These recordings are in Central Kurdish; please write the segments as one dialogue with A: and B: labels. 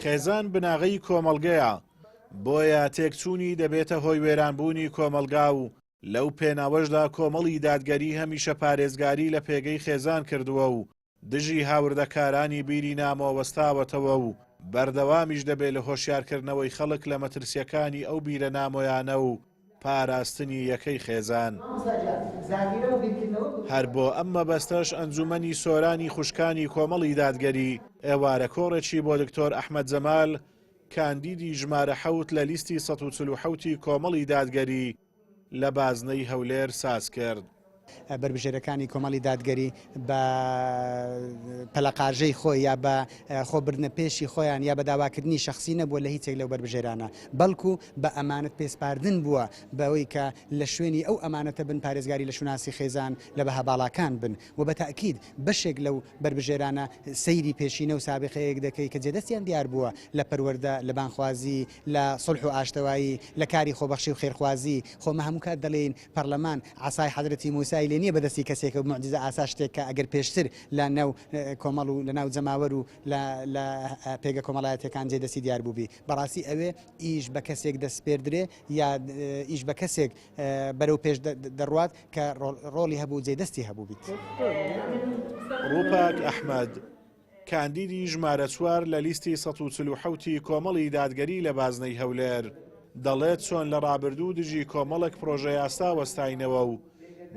A: خێزان بناغەی کۆمەڵگەیە، بۆیە تێکچوونی دەبێتە هۆی وێرانبوونی کۆمەلگا و لەو پێناوەشدا کۆمەڵی دادگەری هەمیشە پارێزگاری لە پێگەی خێزان کردووە و دژی هاوردەکارانی بیری نامۆوەستاوەتەوە و بەردەوامیش دەبێت لە هۆشیارکردنەوەی خەڵک لە مەترسیەکانی ئەو بیرە نامۆیانە و پاراستنی یەکەی خێزان. هەر بۆ ئەم مەبەستەش ئەنجومەنی سۆرانی خوشکانی کۆمەڵی دادگەری ئێوارە کۆڕێکی بۆ دکتۆر ئەحمەد جەمال کاندیدی ژمارە 7 لە لیستی 147 کۆمەڵی دادگەری لە بازنەی هەولێر ساز کرد.
B: بربژێرەکانی کۆمەڵی دادگەری بە پەلەقاژەی خۆی یا بە خۆبردنە پێشی خۆیان یا بە داواکردنی شخصی نەبووە لە هیچێک لەو بربژێرانە، بەڵکو بە ئەمانەت پێسپاردن بووە بەوەی کە لە شوێنی ئەو ئەمانەتە بن پارێزگاری لە شوناسی خێزان لە بەها باڵاکان بن و بە تاکید بەشێک لەو بربژێرانە سەیری پێشینە و سابقەیەک دەکەی کە جێدەستیان دیار بووە لە پەروەردە لە بانخوازی لە سڵح و ئاشتەوایی لە کاری خۆبەخشی و خێرخوازی خۆمە هەموو کات دەڵێن پەرلەمان عسای حەزرەتی موسای لێ نییە بەدەستی کەسێک و معجزە ئاسا شتێک کە ئەگەر پێشتر لە ناو کۆمەڵ و لە ناو جەماوەر و لە پێگە کۆمەڵایەتەکان جێدەستی دیار بووبی بەڕاستی ئەوێ ئیش بە کەسێک دەستپێردرێ یا ئیش بە کەسێک بەرەو پێش دەڕوات کە ڕۆڵی هەبوو جێدەستی هەبوو بیت.
A: ڕووپاک ئەحمەد کاندیدی ژمارە 4 لە لیستی 147 کۆمەڵی دادگەری لە بازنەی هەولێر دەڵێت چۆن لە ڕابردوو دژی کۆمەڵێک پرۆژە یاستا وەستاینەوە و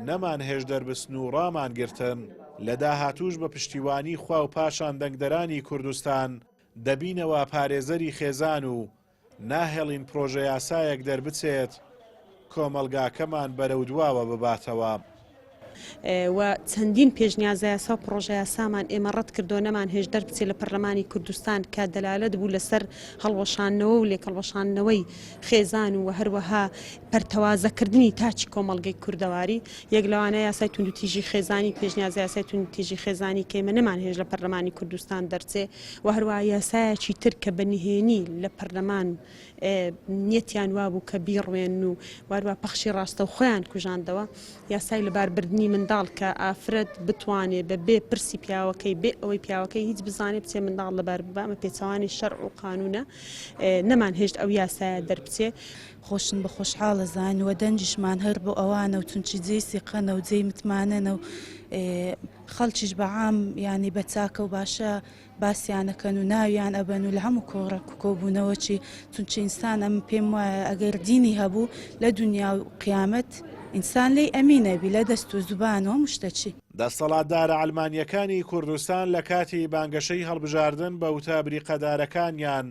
A: نەمان هێش دەربستن و ڕامان گرتن لە داهاتوش بە پشتیوانی خوا و پاشان دەنگدەرانی کوردستان دەبینەوە پارێزەری خێزان و ناهێڵین پرۆژە یاسایەک دەربچێت کۆمەلگاکەمان بەرەو دواوە بباتەوە.
C: و چەندین پێشنیازە یاسا و پرۆژە یاسامان ئێمە ڕەت کردو نەمان هێش دەربچێت لە پەرلەمانی کوردستان کە دەلالەت بوو لەسەر هەڵوەشانەوە و لێکەڵوەشانەوەی خێزان و هەروەها پەرتەوازەکردنی تاچی کۆمەڵگەی کوردەواری یەک لەوانە یاسای توندوتیژی خێزانی پێشنیازە یاسای توندوتیژی خێزانی کە ئێمە نەمان هێش لە پەرلەمانی کوردستان دەرچێ و هەروەها یاسایەکی تر کە بەنهێنی لە پەرلەمان نیەتیان وابوو کە بیڕوێن و وارووا پەخشی ڕاستە و خۆیان کوژاندەوە یاسای لەباربردنی منداڵ کە ئافرەت بتوانێت بە بێ پرسی پیاوەکەی بێ ئەوەی پیاوەکەی هیچ بزانێت بچێ منداڵ لەبار ببامە پێچەوانی شەرع و قانونە نەمان هێشت ئەو یاسایە دەربچێ.
D: خۆشن بە خۆشحاڵە زانیوە دەنجیشمان هەر بۆ ئەوانە و چونچی جێی سیقەنە و جێی متمانەنە و خەڵکیش بەعام ینی بە چاکە و باشە باسییانەکەن و ناویان ئەبەن و لە هەموو کۆڕک و کۆبوونەوەچی چونچی ئینسان ئەم پێم وایە ئەگەر دینی هەبوو لە دنیا و قیامەت ئینسان لی ئەمینەبی لە دەست و زوبانەوە مشتەچی.
A: دەسەڵاتدارە ئەلمانیەکانی کوردستان لە کاتی بانگەشەی هەڵبژاردن بە وتابری قەدارەکانیان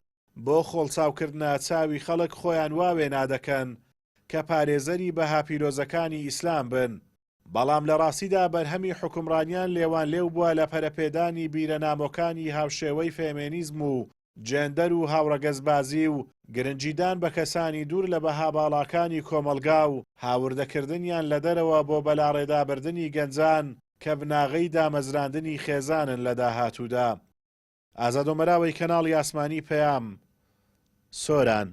A: بۆ خۆڵچاوکردنە چاوی خەڵک خۆیان واوێ نادەکەن کە پارێزەری بەها پیرۆزەکانی ئیسلام بن، بەڵام لە ڕاستیدا بەرهەمی حکومڕانیان لێوان لێو بووە لە پەرەپێدانی بیرەنامۆکانی هاوشێوەی فێمێنیزم و جێندەر و هاوڕەگەزبازی و گرنجیدان بە کەسانی دوور لە بەها باڵاکانی کۆمەلگا و هاوردەکردنیان لە دەرەوە بۆ بەلاڕێدابردنی گەنجان کە بناغەی دامەزراندنی خێزانن لە داهاتوودا. ئازاد و مەراوەی کەناڵی ئاسمانی پەیام، سۆران.